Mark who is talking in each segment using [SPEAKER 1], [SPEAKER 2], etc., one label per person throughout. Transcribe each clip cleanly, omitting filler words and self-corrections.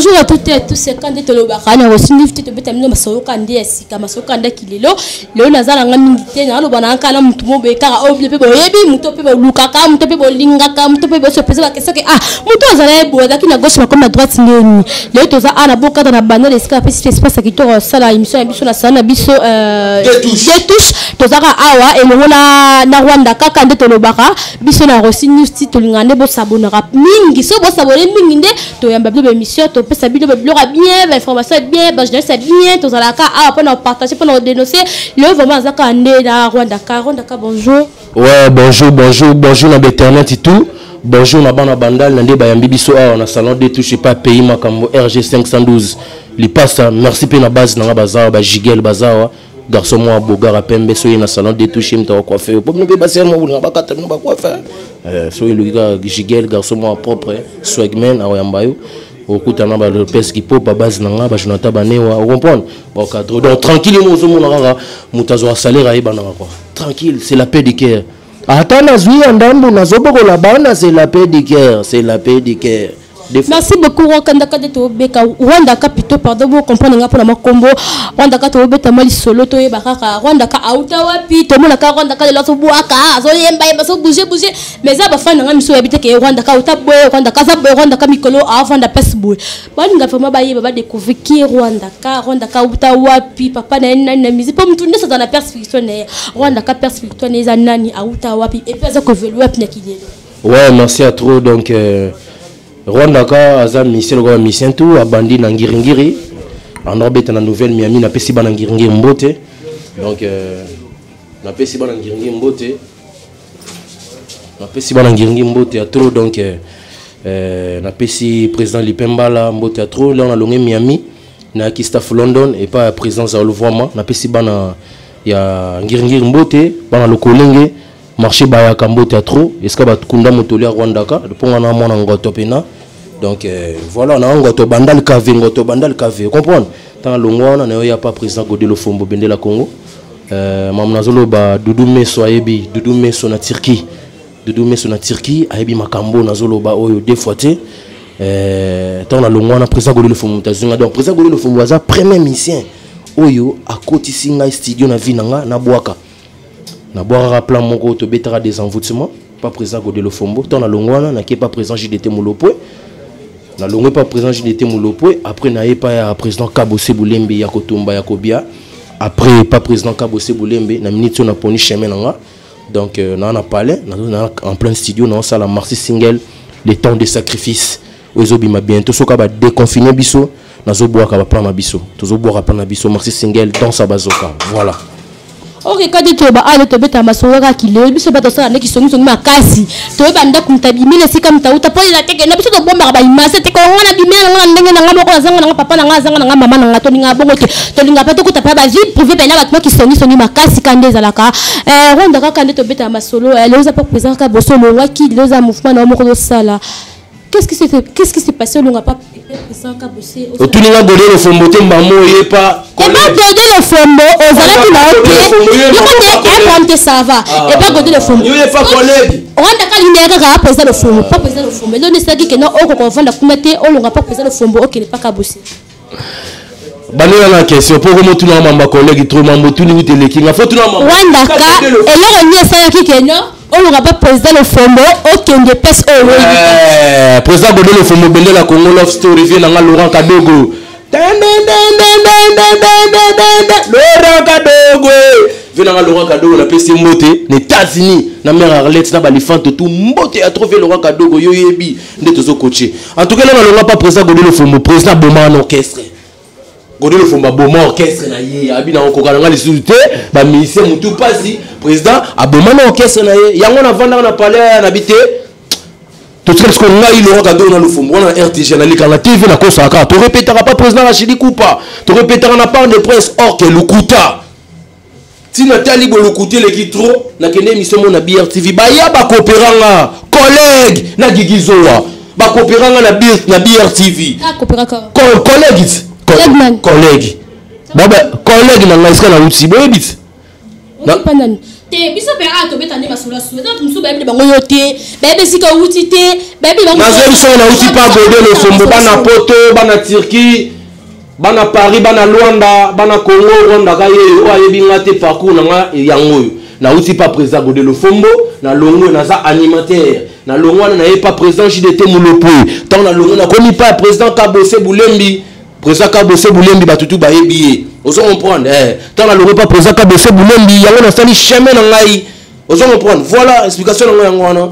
[SPEAKER 1] bonjour à toutes et à tous. C'est quand tu le barana aussi ni tu te beta mino masoko kande esika masoko kande kilelo. Leo nazala ngami ngite na lo bana kana mutu mo be kara o pe bo yebi mutu pe bo lukaka mutu pe bo lingaka mutu pe bo se pesa ba kesa ke mutu azala bo daki na gauche comme na droite ngeni. Leo toza ana boka na bana esika pe si espace ki to sala émission ya biso na sana biso des touches toza ka awa et ngona na Rwanda kaka nde to lo baka biso na rosi news ti to lingane bo sabona rap mingi so bo sabone mingi nde to yamba bi émission to pe sabino be blora bien l'information est bien bah je c'est bien to za la ka awa pour nous partager pour nous dénoncer le vraiment za ka nde na Rwanda ka bonjour.
[SPEAKER 2] Ouais, bonjour na internet et tout. Bonjour na bana bandal na nde bayambi biso awa na salon des touches pas pays makambo RG 512 li passe merci pe na base na bazawa ba Jigel bazawa garçon moi bogara pembe so na salon des touches mta coiffeur pour nous be baser mo na ba kata no ba coiffeur so le gars Jigel garçon moi propre swagman awa yambayo okutana ba Lopez qui pop base na ba Jonathan banewa on comprendre bon cadre donc tranquille mo zo mo na mutazo salaire ayeba na quoi tranquille c'est la paix du cœur. Attends, c'est la paix du cœur, c'est la paix du cœur.
[SPEAKER 1] Merci beaucoup Rwanda de Tobeka Rwanda plutôt pardon vous comprenez pour la combo Rwanda to beta mali solo to e bakaka Rwanda ka auta wapi to mona ka Rwanda ka la so buaka so yemba so bouger mais ça ba fana ngami so habite ke Rwanda ka auta boy Rwanda ka za boy Rwanda ka mikolo avant da pes boy bani nga vraiment ba yeba ba découvrir qui Rwanda ka auta wapi papa na mizi pour mtu ndesa dans la perspective Rwanda ka perspective za nani auta wapi et puis ça que veut wapi na kidelo.
[SPEAKER 2] Ouais, merci à trop donc Rwanda ka aza mission ko mission tout abandi na ngiringiri en orbite na nouvelle Miami na pesi bana ngiringiri mbote donc na pesi bana ngiringiri mbote à trop donc na pesi président Lipembala mbote à trop là on a longé Miami na ki staff London et pas présence à Louvoima na pesi bana ya ngiringiri mbote bana lokolenge marché baya kambote à trop est-ce que ba kunda motoli à Rwanda ka pour on a mona ngoto pena donc voilà on a ngoto bandal KV comprendre tant longwana na ya pas président Godelo Fombo bende la Congo mamnazolo ba Doudou Messo ayebi Doudou Messo na Turquie ayebi makambo nazolo ba oyo deux fois té tant la longwana président Godelo Fombo tazunga donc président Godelo Fombo za premier mission oyo a côté singa studio na vinanga na boaka na boaka plan moko to betara des envoûtements pas président Godelo Fombo tant la longwana na qui pas présent JDT Molopwe na longwe pas présent JDT Molopwe après na pas président Kabose Boulembe ya Kotumba ya Kobia après pas président Kabose Boulembe na minute na poni chemin nga donc na parlé na en plein studio na ça la marché single les temps de sacrifice ozobima bientôt soka ba déconfiner biso na zo boaka ba plan na biso tozo boaka plan na biso marché single dans sa bazoka voilà.
[SPEAKER 1] Ok, quand tu vas aller te beta masora qui le biso bato ça ne qui sont makasi to banda kumtabi mile sika mtauta pole la teke na biso to bomba ba imase te ko ngana bimela ngana ndenge na ngamo ko zanga na papa na ngana zanga na mama na ngato ninga bongo to linga pato ko tapa ba vie privé bena bato qui sont makasi kande zalaka Rwanda ka kande to beta masolo loza pas présent ka bosolo waki loza mouvement na moko sala. Qu'est-ce qui s'est passé? On n'a pas présent ka bosé
[SPEAKER 2] au tout ninga Godelo Fombo te mbamo yepa
[SPEAKER 1] et pas Godelo Fombo aux alaki na ok ça va et pas Godelo Fombo
[SPEAKER 2] yo yepa collègue
[SPEAKER 1] Rwanda ka linga ka président le Fombo pas président le Fombo le ne sait que non on ko vanda kumete on n'a pas président le Fombo ok pas ka bosé
[SPEAKER 2] banana la question pour comment tout le monde collègue trop mambo tout ni tele kinga faut tout le monde
[SPEAKER 1] Rwanda ka et là on y ça qui que non on n'aura pas président le Fombo aucun de pèse au
[SPEAKER 2] président Godelo Fombo bende la Congo love story vient na Laurent Kadogo Laurent Kadogo na pesi mbote les États-Unis na mère Arlette na balifante tout mbote a trouvé Laurent Kadogo yo yebi nde tozo coacher en tout cas là on n'aura pas président Godelo Fombo président Boma en orchestre Godelo Fombo Boma orchestre na ye abina okoka na lisuté ba ministère mutu pasi président aboma na orchestre na ye yango na vanda na palais na bité tout ce qu'on a il Laurent Kadogo na le Fombo na RTG na lika na TV na kosaka to répétera pas président Rachidi Koupa to répétera na part de presse or que Lukuta si Nathalie Bolukuté le qui trop na kende mission na BRTV ba ya ba coopéranga collègue na Gigizoa ba coopéranga na BRTV collègue baba collègue na ngaiska na utsi boyebit
[SPEAKER 1] te biso pe ato betande masula sula to musu ba bango yote ba be sika uti te ba be bango
[SPEAKER 2] nazo biso na uti pa Godé le Fombo bana poto bana Turquie bana Paris bana Luanda bana Congo Rwanda ka ye o ayebi ngate parcours na yango na uti pa président Godé le Fombo na longo na za animateur na longo na ye pas président JDT Moulopoué tant na longo na komi pas président Kabose Boulembi président Kabose Boulembi batutu ba yebi ozo comprendre tant na longo pas président Kabose Boulembi yango na sali chemin na ngai ozo comprendre voilà explication na yango wana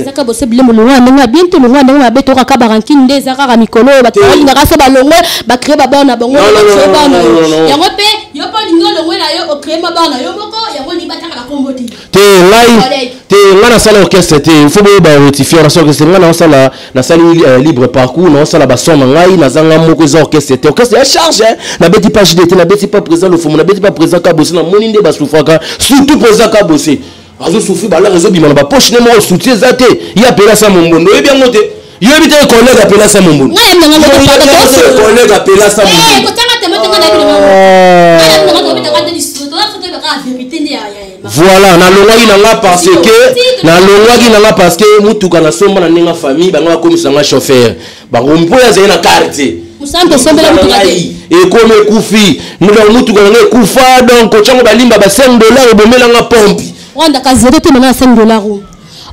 [SPEAKER 1] Zaka bosse bile mulunga ndenge bientôt mulunga ndenge mabeto ka baranki nde zaka ka mikolo batali ngaka so balongwe ba créer ba bana bango yango pe yo pa lingo longwe na yo o créer ma bana yo moko yango ni bataka la komboti
[SPEAKER 2] te ngana sala orchestre te il faut ba notifier na so que c'est ngana sala na sali libre parcours na sala ba son ngai na zanga moko za orchestre te orchestre ya charge na beti pas JDT na beti pas président le Fombo na beti pas président Kabose na moninde ba soufaka surtout président Kabose azo souffrir ba la réseau bimana ba poche ne mo soutien zate il appelle ça mon bondo et bien monté il évite un collègue appelle ça mon bondo collègue appelle ça mon bondo voilà na longwaki nanga parce que na longwaki nanga parce que mutuka na somba na ninga famille banga komisa nga chauffeur bango mpoya zai na carte
[SPEAKER 1] musanto sombela mutuka
[SPEAKER 2] et comme kufi mutuka nga kufa donc chango balimba ba $5 ebomela nga pompe
[SPEAKER 1] Rwanda ka zero te maintenant $5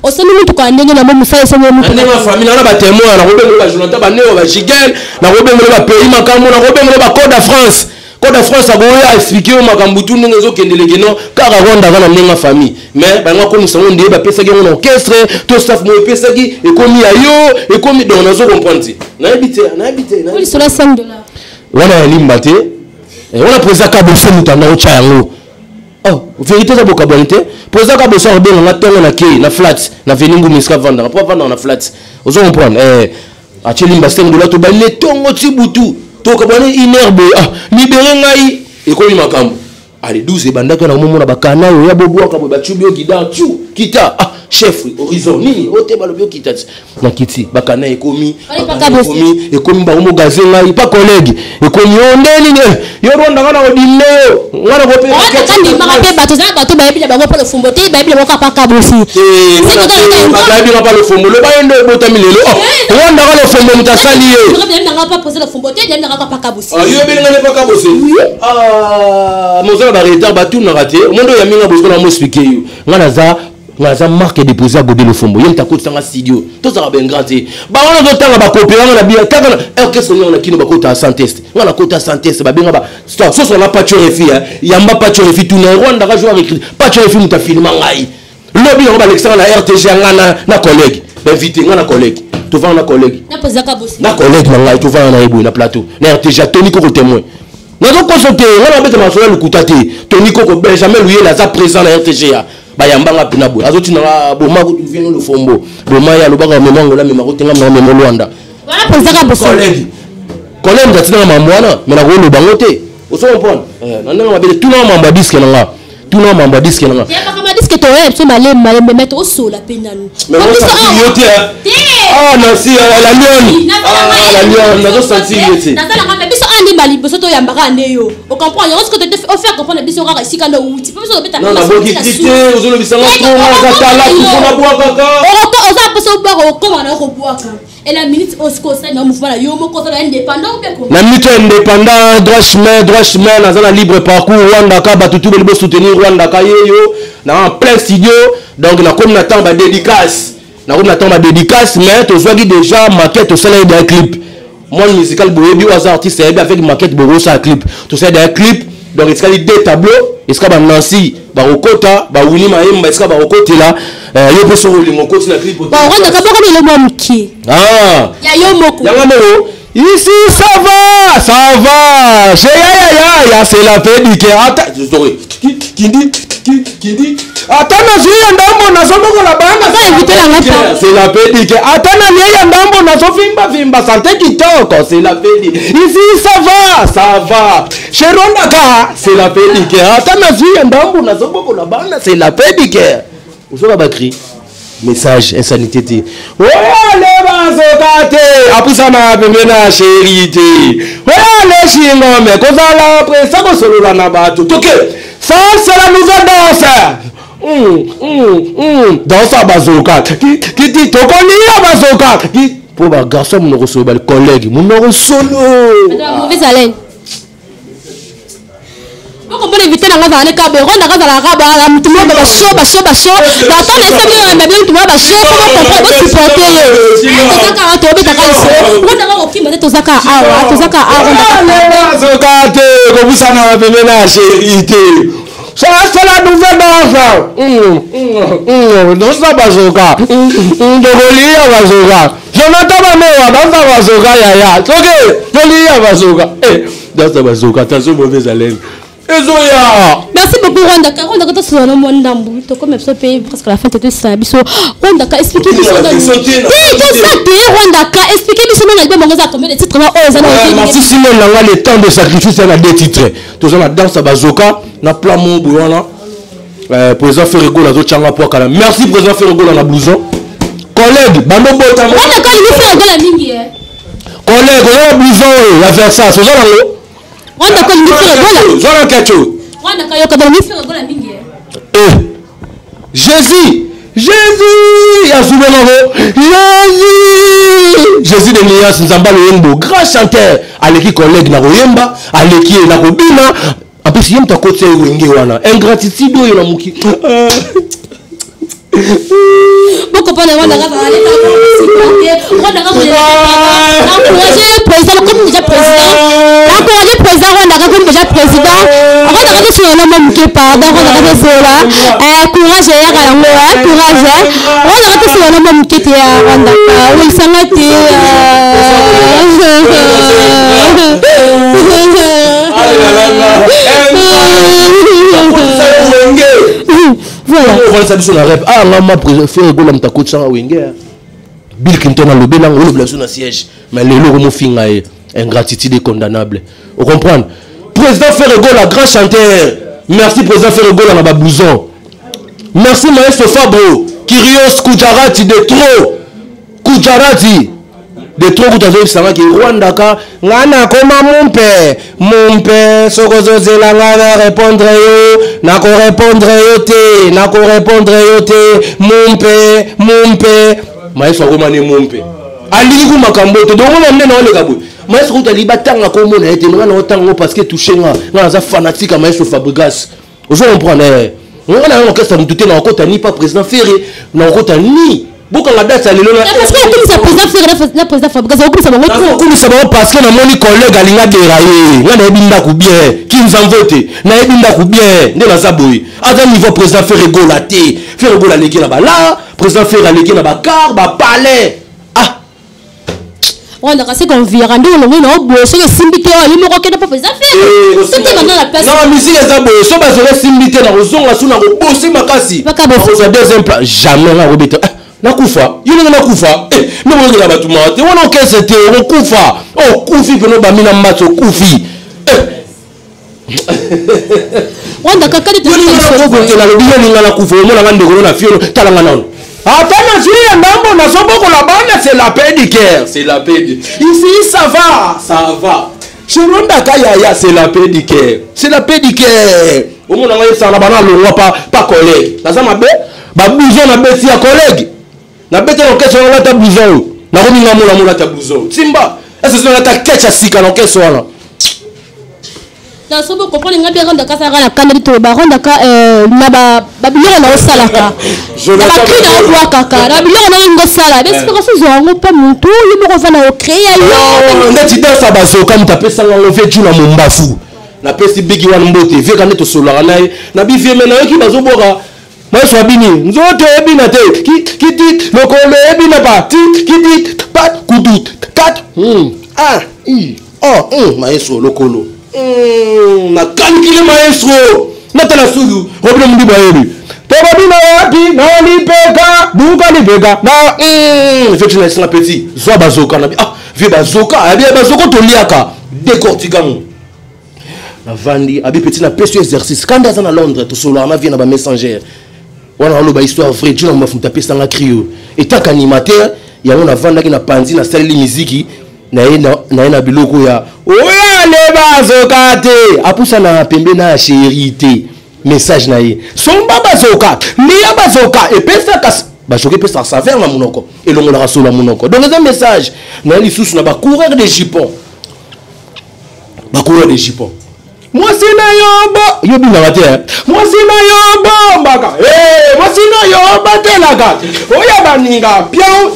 [SPEAKER 1] osemi mutu ka ndenge na momu sai sema mutu
[SPEAKER 2] na famille na ba témoin na robengo ba Jonathan ba neo ba Jigel na robengo ba pays makambo na robengo ba Côte de France agoya expliquer au makambo tout ndenge zo kendeleke non car Rwanda na ndenge famille mais ba ngako musango ndé ba pesa ki on orchestre to staff mo pesa ki e komi ayo e komi donc na zo comprendre na habité
[SPEAKER 1] oui sur $5
[SPEAKER 2] wana limba te wana président Kabose mutanda o chayango. Oh, vérité ça beaucoup bonté. Pour ça Kabose on bien na tonga na kei na flat na veningu miska vendre. Pas vendre na flat. Vous comprendre a chelimba $5 to ba le tongo tibutu. To ka bana inerbe libérer ngai e ko makambo. Allez 12 bandaka na momo na bakana yo ya bobo ka ba chubio gida chu kita chef horizon nini ote balobio kita na kiti bakana ekomi ba mo gaze ngai pas collègue ekomi ondeli ne yo Rwanda ngana odile ngana ko pe
[SPEAKER 1] kandi maka bato za bato ba yebila bango pa le Fombo te ba yebila ko pa Kabose
[SPEAKER 2] ba yebila pa le Fombo le ba yendo botami lelo Rwanda ngana le Fombo mutasali ye
[SPEAKER 1] ngana pa poser le Fombo te ngana pa Kabose
[SPEAKER 2] yo yebila ngana pa Kabose mozala ba retard ba tout na raté mondo ya minga bozo na mo expliquer yo ngana za marque déposé à Godé le Fombo yenta ko tsanga studio to za ba ngante ba wana zo tanga ba coopérer na bien tanga orchestre ngana kino ba kota sans test ngana kota sans test ba benga ba stop so na pas chorefi yamba pas chorefi tout na Rwanda ka jouer écrit pas chorefi muta film ngai lobby ba Alexandre na RTG ngana na collègue ba invité ngana collègue to va na collègue
[SPEAKER 1] na posa Kabose
[SPEAKER 2] na collègue ngai to va na ebo na plateau na RTG Tony ko témoin na zo consulter ngana beta masola lukutate Tony ko Benjamin Louye la za présent na RTG bayambanga pinabo azoti na boma ko vient le Fombo boma ya lobanga memango la memako tenga na memo Rwanda
[SPEAKER 1] wala posa Kabose
[SPEAKER 2] collègue ndatina mamwana mena ko lobango te oso comprendre na ndanga mabele tout na mamba disque na nga ya
[SPEAKER 1] kama disque to so malembe mettre au sol la penanu
[SPEAKER 2] mais on senti yote na si la lion na zo senti yote
[SPEAKER 1] na sala ngamba biso andi mali biso to yambaka neyo o comprendre on ce que te faire comprendre biso kaka isika na uti biso beta
[SPEAKER 2] na boki crité ozolo bisanga trop za tala ko na boaka ka
[SPEAKER 1] o za biso bako o koma na ko boaka et la minute au scosa na mouvement yo moko ça indépendant ou bien quoi
[SPEAKER 2] na minute indépendant droit chemin na za libre parcours Rwanda ka batutu belo soutenir Rwanda ka yeyo na en plein studio donc na comme na temps ba dédicace mais tu vois déjà maquette au sein d'un clip monde musical boyebi ou artiste avec maquette bobo ça clip tu sais d'un clip donc il y a deux tableaux il y a Nancy Barokota Winnie Maïm il y a Barokota là yo peut sur le moko na clip
[SPEAKER 1] bon on a d'abord le mot qui ya yo moko
[SPEAKER 2] ici ça va ya c'est la peine qui dit atana zuya ndambo na somoko la bana
[SPEAKER 1] ça inviter la ngapa
[SPEAKER 2] c'est la peine qui atana ya ndambo na so vimba santé kitoko c'est la peine ici ça va chez Rwanda ka c'est la peine qui atana zuya ndambo na somoko la bana c'est la peine qui usoba bakri message insanité te wale bazokate apusa na pembena chérie te wale shingo me kozala presa ko solola na bato toke
[SPEAKER 3] Ça, c'est la nouvelle danse. Danse à Bazoka. Qui dit, Tokoni à Bazoka. Pour les garçons, nous recevons les collègues. Nous recevons solo.
[SPEAKER 1] Mauvaise haleine. On peut éviter la gaz à la cabe, on a gaz à la rabe, tout le monde va chaud. Dans ton essai, on a bien tout le monde va chaud. Comment comprendre, on supporter. Tozaka, tu obéis ta case. On a gaz au qui m'a dit Tozaka, Tozaka,
[SPEAKER 3] Bazoka, comme ça, on a bien la chérité. Ça, c'est la nouvelle danse. Danse à Bazoka. Dogoli à Bazoka. Jonathan Mamewa, danse à Bazoka, yaya. Ok, Dogoli à Bazoka. Danse à Bazoka, attention, mauvaise haleine.
[SPEAKER 1] Merci beaucoup Rwandaka. Rwandaka tu le monde d'ambu. Tu comme ça paye presque la fin de tout ça. Biso Rwandaka expliquez nous ça. Rwandaka expliquez nous ça. L'album on a combien de titres là?
[SPEAKER 3] Merci Simon Langa le temps de sacrifice on a deux titres. Tous on a danse à Bazoka, na plan mon boulana. Président Ferrego la zo changa pour kala. Merci président Ferrego la blouson. Collègue, bano bota.
[SPEAKER 1] Rwandaka il fait la mingi.
[SPEAKER 3] Collègue, on a blouson la faire ça, c'est ça là.
[SPEAKER 1] Rwandaka il fait la Rwandaka yo kadala il fait la mingi.
[SPEAKER 3] Jésus Jésus de Nias Nzamba Loyembo, grand chanteur, aleki collègue na Royemba, aleki na Robina, en plus yem ta côté wenge wana, ingratitude yo na muki.
[SPEAKER 1] Beaucoup pas de Rwandaka va aller Rwandaka encourager le président comme déjà président. Encourager le président Rwandaka comme déjà président. Rwandaka sur le nom qui pardon, Rwandaka c'est là. Courage ya kalango, courage. Rwandaka sur le nom qui était Rwandaka. Oui, ça m'a été
[SPEAKER 3] voilà. On va saluer sur la rep. Ah, là, ma préférée, Golam Takot Changa Wenger. Bill Clinton a le bénin, on oublie sur un siège. Mais les lots, mon fin, ingratitude est condamnable. Vous comprenez? Président Ferrego, la grand chanteur. Merci, président Ferrego, la babouson. Merci, maestro Fabro. Kyrios Kujarati de trop. Kujarati. De trop, vous avez vu qui Rwandaka. Ngana koma mon père, sokozo zela ngana répondre yo, nako répondre yo te, mon père, maïso romane mon père. Ali ku makambo to dongo mne na ole kabwe. Maïso ko tali batanga ko mona ete ngana otango parce que toucher ngana za fanatique maïso Fabregas. Vous comprenez? Ngana na orchestre mutute na okota ni pas président Ferré, na okota ni Beaucoup la date à l'élo.
[SPEAKER 1] Parce que le président Fabregas,
[SPEAKER 3] parce que mon collègue a l'inga déraillé. On a ebinda ku bien. Qui nous en vote? Na ebinda ku bien. Ne la zaboui. À un niveau président Ferrego la té. Ferrego la légué là-bas là. Président Ferrego la légué là-bas car ba palais. Ah.
[SPEAKER 1] On a cassé qu'on vient rendre le monde au bout. C'est que Simbité il me reconnaît pas président Ferrego. C'était maintenant la place.
[SPEAKER 3] Non, musique est zaboui. So ba zole Simbité na rozonga suna ko bosser makasi. On a deuxième plan jamais la robeta. Nakufa, yule nakufa. Mais on regarde tout le monde. On enquête c'était on kufa. Oh kufi que nous bamina match kufi.
[SPEAKER 1] On a kakali de
[SPEAKER 3] la la lobby ni la kufa. On a ngande na fiolo talanga non. Attends, je ndambo na soboko la bande c'est la pédicure, c'est la pédicure. Ici ça va. Je ronda kaya c'est la pédicure. C'est la pédicure. Au monde on ça na bana le roi pas collègue. Ça ça mabe. Ba bouson na beti ya collègue. Na bete l'orchestre on a ta blouson. Na romi na mola ta blouson. Simba, est-ce que on a ta ketcha sika l'orchestre là?
[SPEAKER 1] Dans ce beaucoup comprendre nga bien Rwandaka ça la canne to ba Rwandaka na ba biloko na osalaka. Je na ba kri na kwa kaka. Na biloko na ngo sala. Mais c'est parce que zo pas mutu, il me revient au créer yo.
[SPEAKER 3] Ndeti dansa bazoka mutapesa ngo fait juna mombafu. Na pesi bigi wan mbote, vie kana to solara na na bi vie mena ki bazoboka. Moi je suis bini, nous autres ebina te, qui dit le collègue ebina pas, qui dit pas kudu, 4 maestro le colo. Na calculé maestro, na tala suyu, problème di baebi. Toba bina wapi, na ni peka, buka ni peka. Na effectivement c'est un petit, zo bazoka na vie bazoka, bien bazoka to liaka, décortiquement. Na vandi, abi petit na petit exercice. Quand dans à Londres, to solo na vient na ba messenger. On a une histoire vraie, tu n'as pas tapé sans la crio. Et tant qu'animateur, il y a un avant qui n'a pas dit na salle musique, na biloko ya. Oya le bazokate. Apusa na pembe na chérité. message na ye somba bazoka liya bazoka epesa kasi bazoka epesa saveur na munoko elongola solo munoko donc c'est un message na lisusu na ba coureur de jupon moi c'est na yobo yobi na wate moi c'est na yobo mbaka moi c'est na yobo telaka oya baninga piao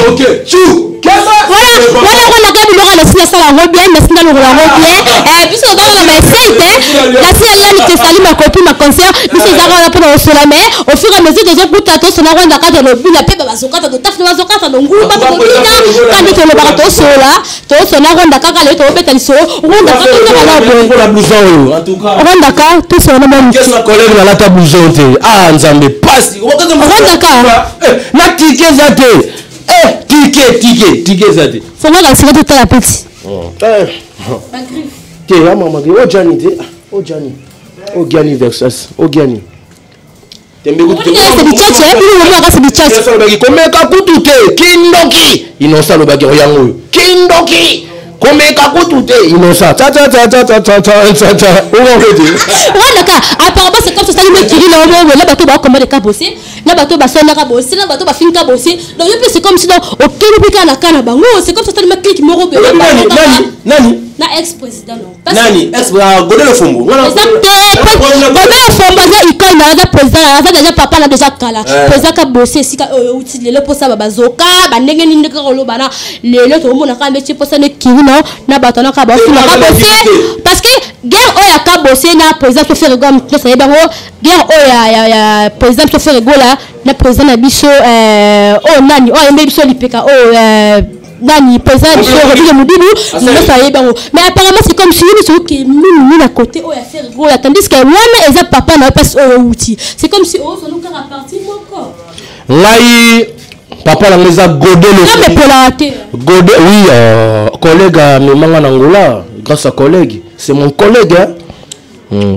[SPEAKER 3] ok chou
[SPEAKER 1] voilà on a gardé le rôle de ça la bien mais c'est dans le rôle bien puisque dans la message la c'est là qui salut ma copine ma concert puisque ça va pour au sola mais au fur et à mesure des autres tato sona rwanda ka de lobby la pe bazoka to taf bazoka to ngulu ba to bina quand to le barato sola to sona rwanda ka le to beta liso rwanda ka to
[SPEAKER 3] la blouson en tout cas
[SPEAKER 1] rwanda ka tout sona même
[SPEAKER 3] qu'est-ce que collègue na la ta blouson te ah nzambe passe
[SPEAKER 1] rwanda ka
[SPEAKER 3] na tike zate tike zate
[SPEAKER 1] faut nga sika tout la petit
[SPEAKER 3] te ya mama ke ojani te ojani ogiani versus ogiani tembe ku te
[SPEAKER 1] c'est du tchatch et puis on va c'est du tchatch
[SPEAKER 3] ça le komeka kutu te kindoki inosa lo baki yango kindoki komeka kutu te inosa ta
[SPEAKER 1] voilà ka apparemment c'est comme ça lui qui dit là bateau ba combien de cas bossé na bateau ba sona ka bossé na bateau ba finka bossé donc c'est comme si donc au Kenya na kana bango c'est comme ça lui clique mo robe
[SPEAKER 3] nani
[SPEAKER 1] na ex-président non
[SPEAKER 3] nani ex-président Godel Fombo
[SPEAKER 1] Godel Fombo za icône na président na déjà papa na déjà kala président ka bossé sika outil lelo posa bazoka bandenge ninde ka rolo bana lelo to mona ka mechi posa ne kirino na bato na ka ba bossé parce que guerre oya ka bossé na président to faire gom to sa yebango guerre oya président to faire gola na président na biso nani yembe biso lipeka nani président biso Robert Mudibu nous ça yebango mais apparemment c'est comme si nous qui nous à côté oya faire gola tandis que moi mais eza papa na passe outil c'est comme si on nous car partir mon corps
[SPEAKER 3] lai papa la meza Godel
[SPEAKER 1] mais pour la rater
[SPEAKER 3] Godel oui collègue Memanga Nangola grâce à collègue c'est mon collègue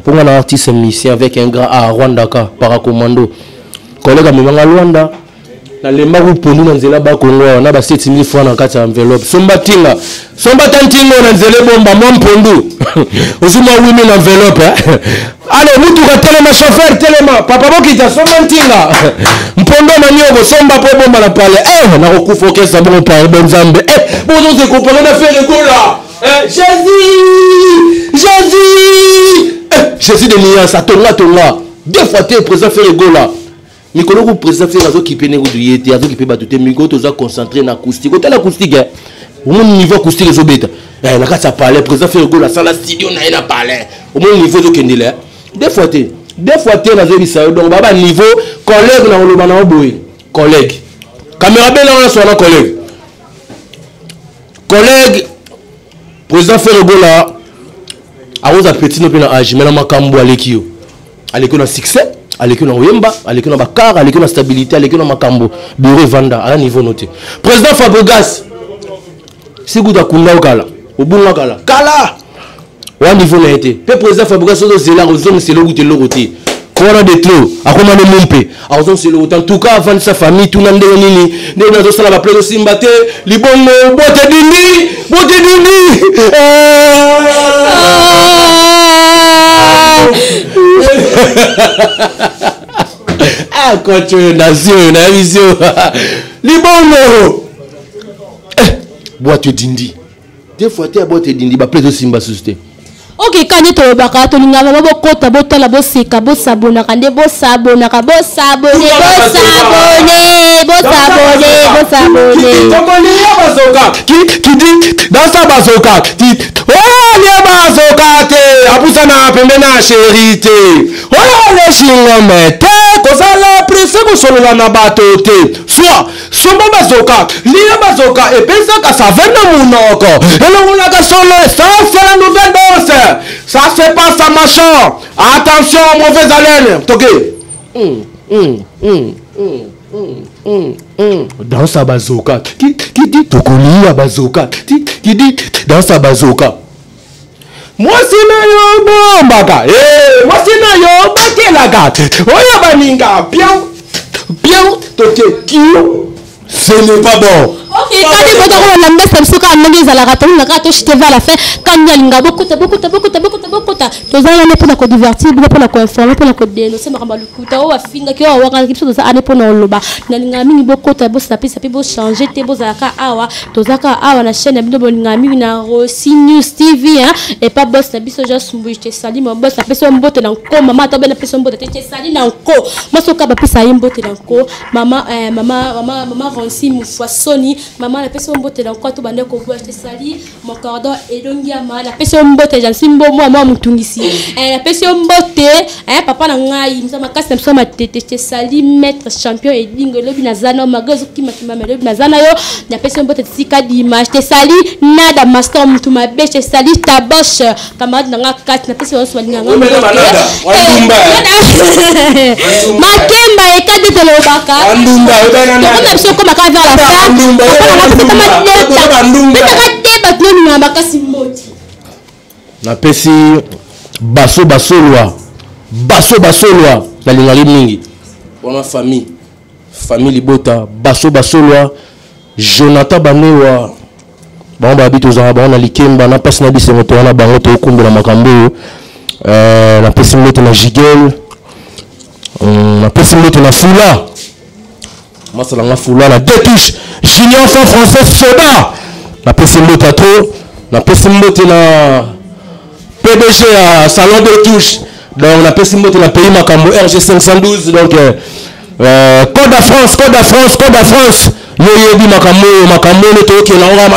[SPEAKER 3] pour un artiste musicien avec un grand A Rwanda ka paracommando collègue Memanga Luanda na lemba ku pondu na nzela ba Kongo na ba 7000 francs na kati enveloppe somba tantingo na nzela bomba mon pondu osuma 8000 enveloppe allez mutu ka telema chauffeur telema papa bokita somba ntinga mpondo na nyogo somba po bomba na pale na kokufa kesa bon pa bonzambe bozo se comparer na faire gola Jésus de Nias tonga deux fois tu es présent faire gola mikolo ku président faire azo ki pene ku yete azo ki pe batute mikolo to za concentrer na acoustique hôtel acoustique au mon niveau acoustique ezo beta na ka ça parler président faire gola sans la studio na parler au mon niveau zo kendele deux fois tu na zo bisa donc baba niveau collègue na lo bana boy collègue caméra bela na so na collègue président faire gola aoza petit no pe na âge mais na makambo alekio na succès aleki na oyemba aleki na bakar aleki na stabilité aleki na makambo bureau vanda à un niveau noté président Fabregas siguda kunda okala obunga kala wa niveau na été pe président Fabregas ozo zela ozo selo gutelo côté kora de trop akoma no mumpe ozo selo en tout cas avant sa famille tout na ndenge nini ndenge nazo sala ba play simba te libongo bote dindi quand tu es nation na vision libongo boite dindi des fois tu boite dindi ba play simba susté
[SPEAKER 1] ok quand tu es baka to linga ba bokota botala boseka bosabona kande bosabona ka bosabone
[SPEAKER 3] qui dit dans sa bazoka dit oh bazoka te abusana pembena chérité oh les chingombe te kozala presse ko solola na bato te soit somba bazoka lia bazoka et pensa ka ça vena munoko elongo la ka solo ça c'est la nouvelle danse ça se passe à machin attention mauvaise haleine toqué dans sa bazoka qui dit tokolia bazoka qui dit dans sa bazoka moi c'est na yo bombaka moi c'est na yo bakelaka oya baninga bien toke kio ce n'est pas bon
[SPEAKER 1] Ok, quand il faut avoir la messe comme ça, quand on est à la raton, on a raté je te vais à la fin. Quand il y a l'inga beaucoup, tous les années pour la divertir, pour la informer, pour la dénoncer, mais on le coup, tu as finga qui a avoir quelque chose à pour nous loba. N'inga mingi beaucoup, tu as beau saper, ça peut beau changer, tu beau zaka awa, tu zaka awa la chaîne, abdo n'inga mingi na Rossi News TV, hein, et pas boss la biso just mouille, te sali, mon boss la personne botte dans co, maman t'as bien la personne botte, te sali dans co, moi ce cas pas plus ça y botte dans co, maman Rossi Moufouassoni, maman la personne botte dans quoi tout bande ko bois te sali, mon cordon et dongiama, la personne botte, j'en suis bon moi mutungisi, la personne botte, hein papa na ngai, msa makasi na msa matete te sali maître champion et dingue le binazana magazo qui m'a le binazana yo, la personne botte sika d'image te sali nada master mtu mabe te sali taboche camarade na nga kat na personne so linga nga makemba e kade de lobaka ndumba on a besoin comme à vers la fin ndumba on a makasi moti
[SPEAKER 3] na pesi baso loi na lingali mingi bona famille libota baso loi Jonathan Banewa bon ba bito za ba na likemba na pasi na biso moto wana bango to kumbela makambo na pesi moto na Jigel na pesi moto na Fula masala nga Fula na deux touches junior français soda na pesi moto atro na pesi moto na PDG à salon de touche donc na pesi moto na pays makambo RG 512 donc Code de France yoyebi makambo le toke na nga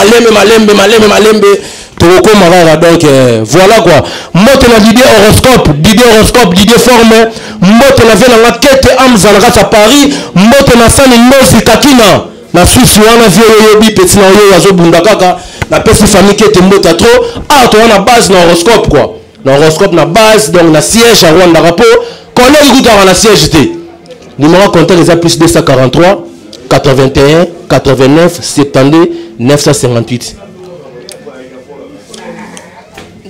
[SPEAKER 3] malembe toko marara donc voilà quoi moto na Didier horoscope Didier forme moto na vela nga kete amza na kata Paris moto na sani nozi kakina na Suisse wana vie yoyebi petit na yo azo bunda kaka na pesi famille kete moto trop to na base na horoscope quoi na horoscope na base donc na siège à Rwanda rapport collègue kuta na siège té numéro compteur est plus 243 81 89 72 958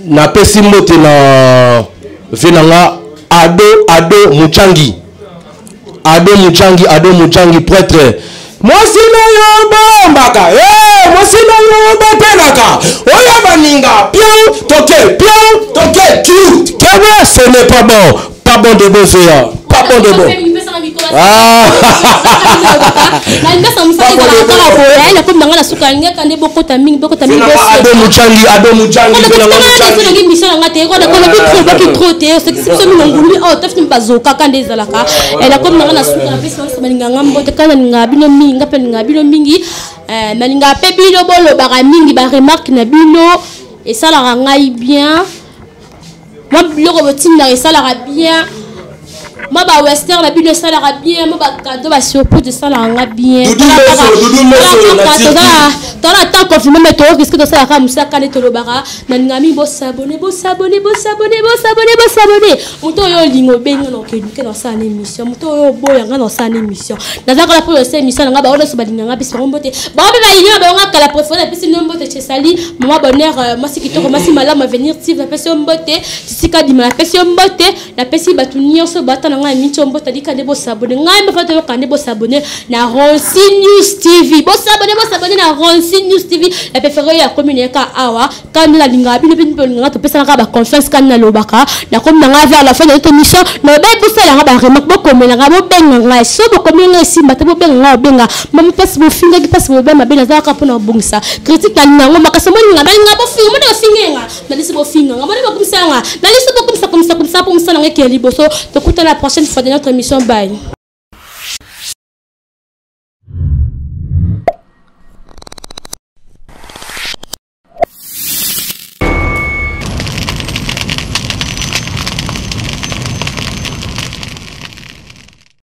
[SPEAKER 3] na pesi mote na venanga ado muchangi prêtre mwasino yo bombaka mwasino yo botelaka oya baninga pion toke cute kewe ce n'est pas bon de bon faire pas bon de bon
[SPEAKER 1] moi ba western la bino ça la bien moi ba cadeau ba surprise de ça la bien dans la temps confirmé mais toi qu'est-ce que dans ça la musa kane to lobara na ngami bo s'abonner muto yo lingo benga no ke dans ça émission muto yo boya nga dans ça émission dans la pour cette émission nga ba odo so ba linga biso mbote ba ba yino ba nga kala préféré puis non mbote chez sali maman bonheur moi c'est kitoko moi si malade ma venir si la personne mbote si ka di ma personne mbote la personne ba tunio so ba nga émission mbote di ka debo s'abonner nga ba fa to ka debo s'abonner na Rossi News TV bo s'abonner na Rossi News TV la préférée ya communiquer awa quand la linga bino nga to pesa nga ba confiance kan na lobaka na comme nga vers la fin de notre émission no ba poussa la ba remarque bo comme nga bo benga nga so bo comme nga simba to bo benga benga mam passe bo finga ki passe bo ba ma bena za ka pona bungisa critique na ngo makasa mo nga bo finga mo na finga na lisi bo finga nga mo ba kumsa nga na lisi bo kumsa na ngeke liboso to kuta la prochaine fois de notre émission bye.